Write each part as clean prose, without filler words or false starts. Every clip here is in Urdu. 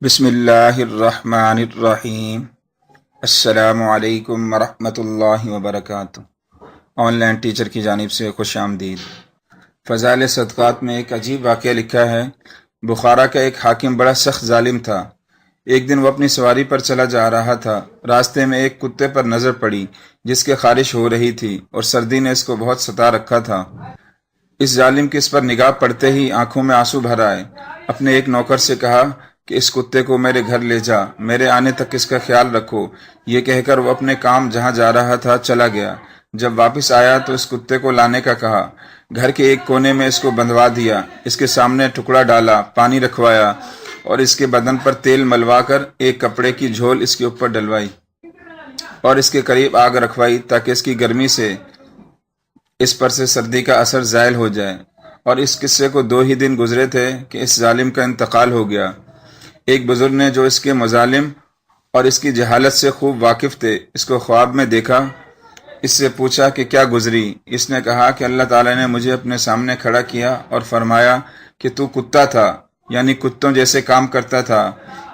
بسم اللہ الرحمن الرحیم۔ السلام علیکم ورحمۃ اللہ وبرکاتہ۔ آن لائن ٹیچر کی جانب سے خوش آمدید۔ فضائل صدقات میں ایک عجیب واقعہ لکھا ہے۔ بخارا کا ایک حاکم بڑا سخت ظالم تھا۔ ایک دن وہ اپنی سواری پر چلا جا رہا تھا۔ راستے میں ایک کتے پر نظر پڑی جس کے خارش ہو رہی تھی اور سردی نے اس کو بہت ستا رکھا تھا۔ اس ظالم کی اس پر نگاہ پڑتے ہی آنکھوں میں آنسو بھر آئے۔ اپنے ایک نوکر سے کہا کہ اس کتے کو میرے گھر لے جا، میرے آنے تک اس کا خیال رکھو۔ یہ کہہ کر وہ اپنے کام جہاں جا رہا تھا چلا گیا۔ جب واپس آیا تو اس کتے کو لانے کا کہا۔ گھر کے ایک کونے میں اس کو بندھوا دیا، اس کے سامنے ٹکڑا ڈالا، پانی رکھوایا اور اس کے بدن پر تیل ملوا کر ایک کپڑے کی جھول اس کے اوپر ڈلوائی اور اس کے قریب آگ رکھوائی تاکہ اس کی گرمی سے اس پر سے سردی کا اثر زائل ہو جائے۔ اور اس قصے کو 2 ہی دن گزرے تھے کہ اس ظالم کا انتقال ہو گیا۔ ایک بزرگ نے جو اس کے مظالم اور اس کی جہالت سے خوب واقف تھے اس کو خواب میں دیکھا۔ اس سے پوچھا کہ کیا گزری؟ اس نے کہا کہ اللہ تعالیٰ نے مجھے اپنے سامنے کھڑا کیا اور فرمایا کہ تو کتا تھا، یعنی کتوں جیسے کام کرتا تھا،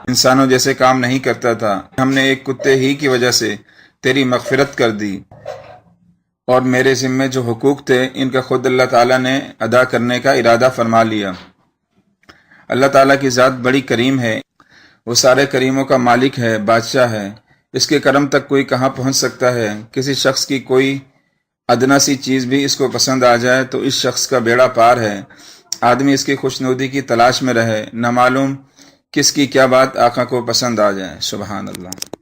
انسانوں جیسے کام نہیں کرتا تھا۔ ہم نے ایک کتے ہی کی وجہ سے تیری مغفرت کر دی اور میرے ذمے جو حقوق تھے ان کا خود اللہ تعالیٰ نے ادا کرنے کا ارادہ فرما لیا۔ اللہ تعالیٰ کی ذات بڑی کریم ہے، وہ سارے کریموں کا مالک ہے، بادشاہ ہے۔ اس کے کرم تک کوئی کہاں پہنچ سکتا ہے؟ کسی شخص کی کوئی ادنا سی چیز بھی اس کو پسند آ جائے تو اس شخص کا بیڑا پار ہے۔ آدمی اس کی خوشنودی کی تلاش میں رہے، نہ معلوم کس کی کیا بات آقا کو پسند آ جائے۔ سبحان اللہ۔